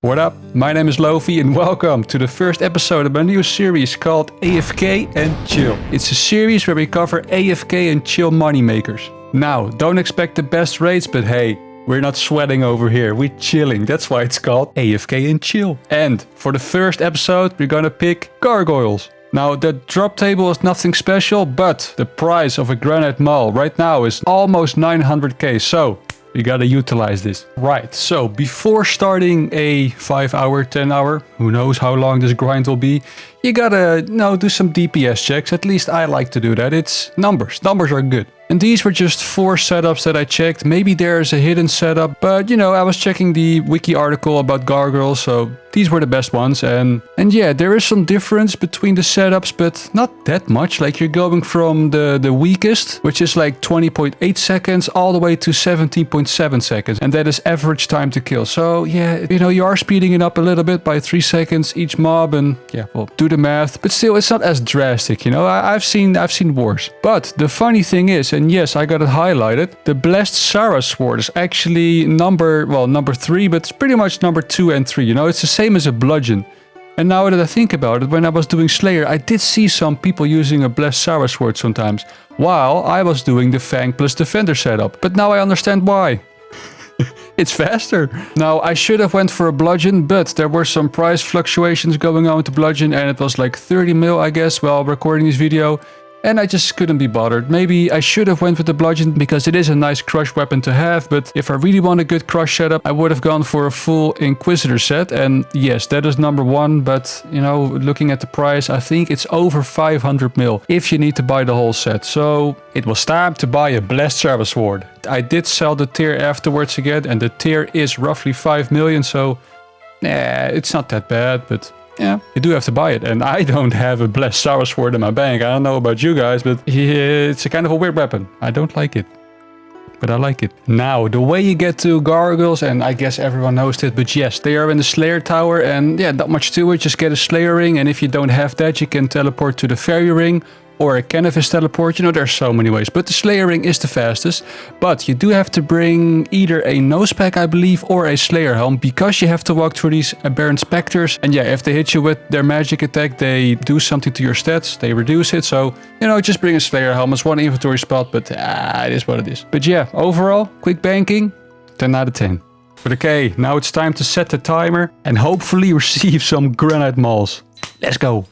What up? My name is Lofi and welcome to the first episode of my new series called AFK and Chill. It's a series where we cover AFK and chill moneymakers. Now, don't expect the best rates, but hey, we're not sweating over here, we're chilling. That's why it's called AFK and Chill. And for the first episode, we're gonna pick Gargoyles. Now, the drop table is nothing special, but the price of a granite mall right now is almost 900k, so we gotta utilize this. Right, so before starting a 5-hour, 10-hour, who knows how long this grind will be, you gotta, do some DPS checks. At least I like to do that. It's numbers. Numbers are good. And these were just 4 setups that I checked. Maybe there's a hidden setup, but I was checking the wiki article about Gargoyles, so these were the best ones. And yeah, there is some difference between the setups, but not that much. Like you're going from the weakest, which is like 20.8 seconds, all the way to 17.7 seconds. And that is average time to kill. So yeah, you are speeding it up a little bit by 3 seconds each mob, and yeah, well, do the math. But still, it's not as drastic, I've seen worse. But the funny thing is, and yes, I got it highlighted, the Blessed Sarah Sword is actually number 3, but it's pretty much number 2 and 3, It's the same as a bludgeon. And now that I think about it, when I was doing Slayer, I did see some people using a Blessed Sarah Sword sometimes, while I was doing the Fang plus Defender setup. But now I understand why. It's faster. Now, I should have went for a bludgeon, but there were some price fluctuations going on with the bludgeon, and it was like 30 mil, I guess, while recording this video. And I just couldn't be bothered. Maybe I should have went with the bludgeon because it is a nice crush weapon to have, but if I really want a good crush setup, I would have gone for a full Inquisitor set. And yes, that is number 1, but looking at the price, I think it's over 500 mil if you need to buy the whole set. So it was time to buy a Blessed Sarah Sword. I did sell the tier afterwards again, and the tier is roughly 5 million, so it's not that bad, but yeah, you do have to buy it, and I don't have a Blessed Sarah Sword in my bank. I don't know about you guys, but it's a kind of a weird weapon. I don't like it, but I like it. Now, the way you get to Gargoyles, and I guess everyone knows it, but yes, they are in the Slayer Tower, and yeah, not much to it. Just get a Slayer Ring, and if you don't have that, you can teleport to the Fairy Ring, or a Canvas teleport. There's so many ways, but the Slayer Ring is the fastest. But you do have to bring either a nose pack, I believe, or a Slayer helm, because you have to walk through these aberrant specters. And yeah, if they hit you with their magic attack, they do something to your stats, they reduce it. So, just bring a Slayer helm. It's 1 inventory spot, but it is what it is. But yeah, overall, quick banking, 10 out of 10. But okay, now it's time to set the timer and hopefully receive some granite malls. Let's go.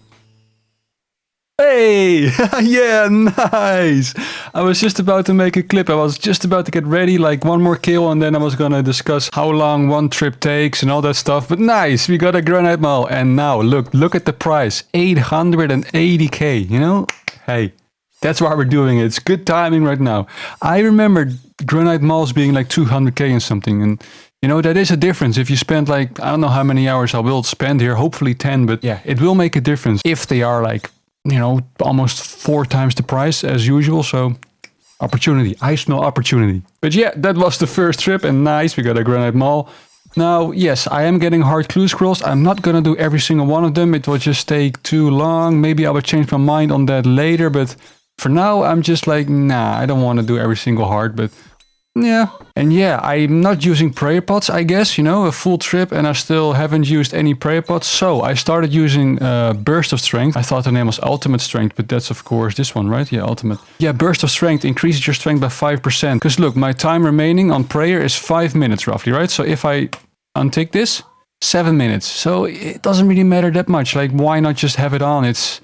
Hey! Yeah, nice! I was just about to make a clip. I was just about to get ready, like 1 more kill, and then I was gonna discuss how long 1 trip takes and all that stuff. But nice, we got a granite mall. And now, look at the price. 880k, Hey, that's why we're doing it. It's good timing right now. I remember granite malls being like 200k and something, and that is a difference. If you spend like, I don't know how many hours I will spend here, hopefully 10, but yeah, it will make a difference if they are like, almost 4 times the price as usual. So opportunity, I smell opportunity. But yeah, that was the first trip, and nice, we got a granite mall. Now, yes, I am getting hard clue scrolls. I'm not gonna do every single one of them. It will just take too long. Maybe I will change my mind on that later, but for now, I'm just like, nah, I don't want to do every single hard, but yeah. And yeah, I'm not using prayer pots, I guess, a full trip, and I still haven't used any prayer pots. So I started using Burst of Strength. I thought the name was Ultimate Strength, but that's of course this one, right? Yeah, Ultimate. Yeah, Burst of Strength increases your strength by 5%. Because look, my time remaining on prayer is 5 minutes roughly, right? So if I untick this, 7 minutes. So it doesn't really matter that much. Like, why not just have it on? It's,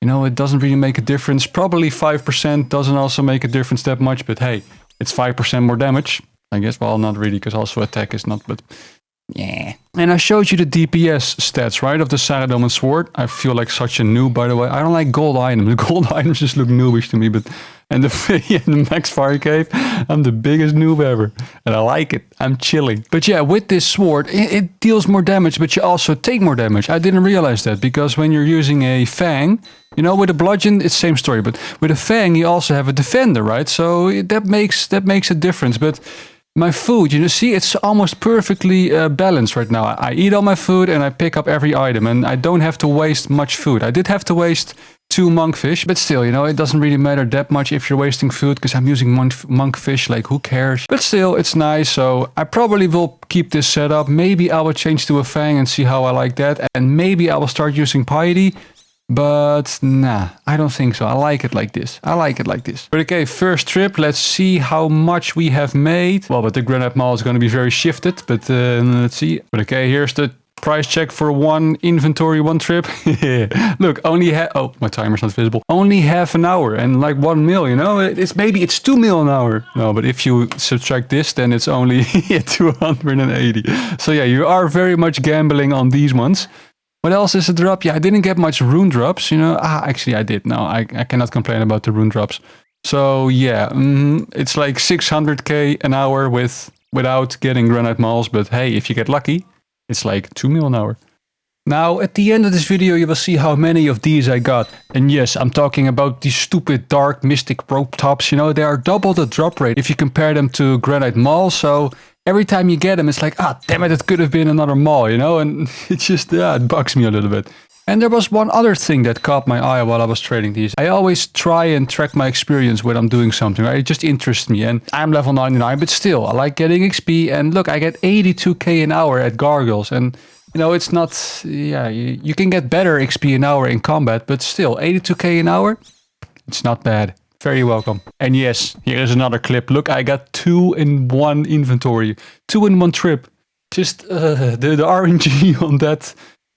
it doesn't really make a difference. Probably 5% doesn't also make a difference that much, but hey, it's 5% more damage, I guess. Well, not really, because also attack is not, but yeah. And I showed you the DPS stats, right, of the Saradomin Sword. I feel like such a noob, by the way. I don't like gold items. The gold items just look noobish to me, but and the Max Fire Cave, I'm the biggest noob ever. And I like it. I'm chilling. But yeah, with this sword, it deals more damage, but you also take more damage. I didn't realize that, because when you're using a Fang, with a bludgeon, it's same story. But with a Fang, you also have a defender, right? So that makes a difference. But my food, see, it's almost perfectly balanced right now. I eat all my food and I pick up every item, and I don't have to waste much food. I did have to waste 2 monkfish, but still, you know, it doesn't really matter that much if you're wasting food because I'm using monkfish, like who cares? But still, it's nice, so I probably will keep this set up. Maybe I will change to a fang and see how I like that, and maybe I will start using piety. But nah, I don't think so. I like it like this. I like it like this. But okay, first trip. Let's see how much we have made. Well, but the granite mall is going to be very shifted. But let's see. But okay, here's the price check for one inventory, one trip. Look, only oh, my timer's not visible. Only half an hour and like 1 mil, you know? Maybe it's 2 mil an hour. No, but if you subtract this, then it's only 280. So yeah, you are very much gambling on these ones. What else is a drop? Yeah, I didn't get much rune drops, you know. Actually I did. No, I cannot complain about the rune drops. So yeah, it's like 600k an hour without getting granite malls. But hey, if you get lucky, it's like 2 mil an hour. Now, at the end of this video, you will see how many of these I got. And yes, I'm talking about these stupid dark mystic rope tops. You know, they are double the drop rate if you compare them to granite mall. So every time you get them, it's like, damn it could have been another mall, you know? And it just, it bugs me a little bit. And there was one other thing that caught my eye while I was trading these. I always try and track my experience when I'm doing something, right? It just interests me. And I'm level 99, but still, I like getting XP. And look, I get 82k an hour at Gargoyles. And, you know, it's not, yeah, you can get better XP an hour in combat, but still, 82k an hour, it's not bad. Very welcome. And yes, here is another clip. Look, I got 2 in 1 inventory. 2 in 1 trip. Just the RNG on that.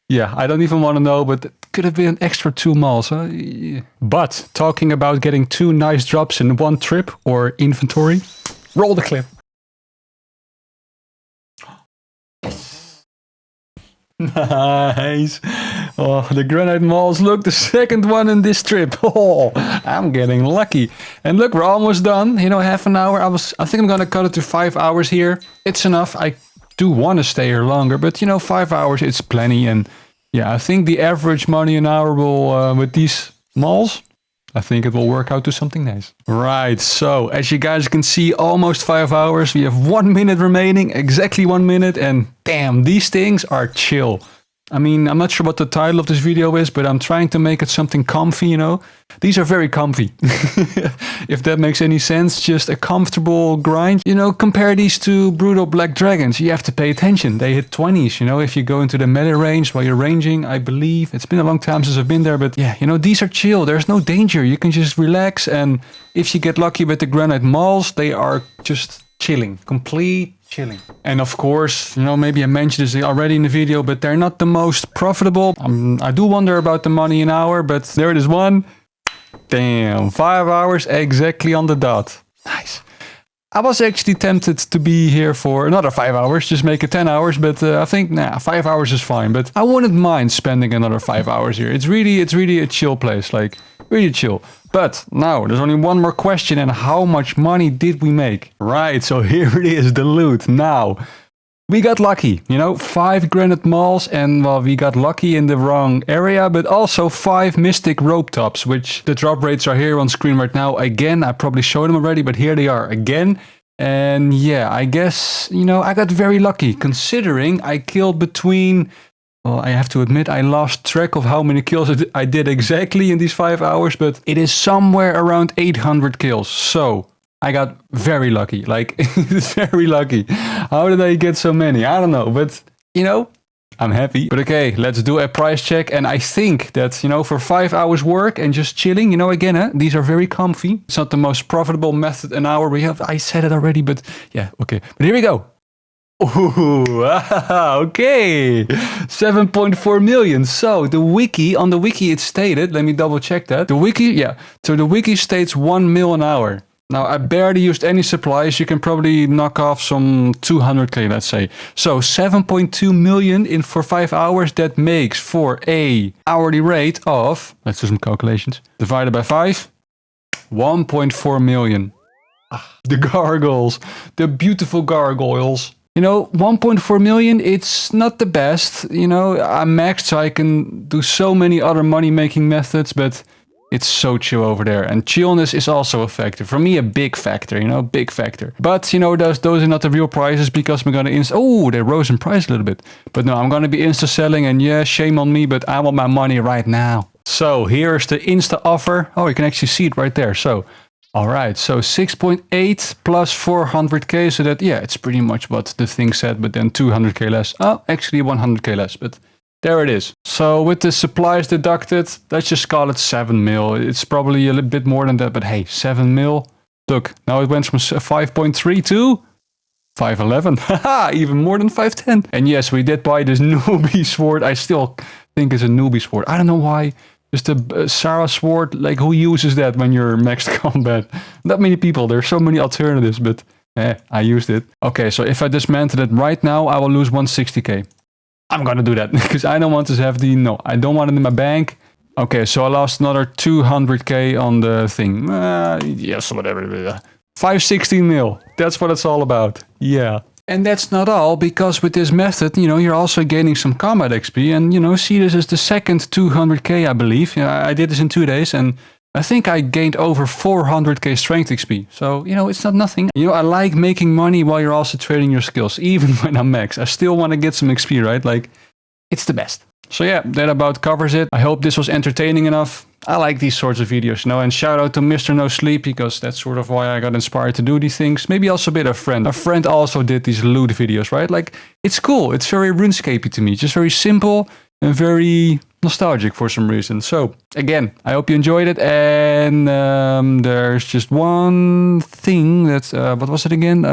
Yeah, I don't even want to know, but it could have been an extra 2 malls. Huh? Yeah. But talking about getting 2 nice drops in 1 trip or inventory, roll the clip. Nice. Oh, the granite malls. Look, the second one in this trip. Oh, I'm getting lucky. And look, we're almost done. You know, half an hour. I think I'm gonna cut it to 5 hours here. It's enough. I do want to stay here longer, but you know, 5 hours, it's plenty. And yeah, I think the average money an hour will, with these malls, I think it will work out to something nice. Right, so as you guys can see, almost 5 hours. We have 1 minute remaining, exactly 1 minute. And damn, these things are chill. I mean, I'm not sure what the title of this video is, but I'm trying to make it something comfy, you know? These are very comfy. If that makes any sense, just a comfortable grind. You know, compare these to Brutal Black Dragons. You have to pay attention. They hit 20s, you know, if you go into the meta range while you're ranging, I believe. It's been a long time since I've been there, but yeah, you know, these are chill. There's no danger. You can just relax. And if you get lucky with the granite malls, they are just chilling, complete chilling. And of course, you know, maybe I mentioned this already in the video, but they're not the most profitable. I do wonder about the money an hour, but there it is, one. Damn, 5 hours exactly on the dot. Nice. I was actually tempted to be here for another 5 hours, just make it 10 hours, but I think, nah, 5 hours is fine. But I wouldn't mind spending another 5 hours here. It's really a chill place, like really chill. But now there's only one more question, and how much money did we make? Right, so here it is, the loot. Now, we got lucky, you know, 5 granite malls, and well, we got lucky in the wrong area, but also 5 mystic rope tops, which the drop rates are here on screen right now. Again, I probably showed them already, but here they are again. And yeah, I guess, you know, I got very lucky considering I killed between... Well, I have to admit, I lost track of how many kills I did exactly in these 5 hours, but it is somewhere around 800 kills. So I got very lucky, like very lucky. How did I get so many? I don't know, but you know, I'm happy. But okay, let's do a price check. And I think that, you know, for 5 hours work and just chilling, you know, again, these are very comfy. It's not the most profitable method an hour we have. I said it already, but yeah, okay. But here we go. Ooh, okay, 7.4 million. So the wiki, on the wiki it stated, let me double check that. The wiki, yeah, so the wiki states 1 mil an hour. Now I barely used any supplies. You can probably knock off some 200k, let's say. So 7.2 million for 5 hours. That makes for a hourly rate of, let's do some calculations, divided by 5, 1.4 million. The gargoyles, the beautiful gargoyles. You know, 1.4 million, it's not the best. You know, I'm maxed so I can do so many other money-making methods, but it's so chill over there. And chillness is also a factor. For me, a big factor, you know, big factor. But, you know, those are not the real prices because I'm going to oh, they rose in price a little bit. But no, I'm going to be insta-selling and yeah, shame on me, but I want my money right now. So here's the Insta offer. Oh, you can actually see it right there. So, all right. So 6.8 plus 400k. So that, yeah, it's pretty much what the thing said, but then 200k less. Oh, actually 100k less, but there it is. So with the supplies deducted, let's just call it 7 mil. It's probably a little bit more than that, but hey, 7 mil. Look, now it went from 5.3 to 511. Haha, even more than 510. And yes, we did buy this newbie sword. I still think it's a newbie sword. I don't know why. Just a Sarah sword, like who uses that when you're maxed combat? Not many people. There's so many alternatives, but I used it. Okay, so if I dismantle it right now, I will lose 160k. I'm gonna do that because I don't want to have I don't want it in my bank. Okay, so I lost another 200k on the thing. Yes, whatever. 516 mil. That's what it's all about. Yeah. And that's not all, because with this method, you're also gaining some combat XP. And, see, this is the second 200k, I believe. I did this in 2 days, and I think I gained over 400k strength XP. So, it's not nothing. I like making money while you're also trading your skills. Even when I'm max, I still want to get some XP, right? Like, it's the best. So yeah, that about covers it. I hope this was entertaining enough. I like these sorts of videos, and shout out to Mr. No Sleep, because that's sort of why I got inspired to do these things. Maybe also a bit of a friend. A friend also did these loot videos, right? Like, it's cool. It's very RuneScapey to me. Just very simple and very nostalgic for some reason. So again, I hope you enjoyed it. And there's just one thing that, what was it again?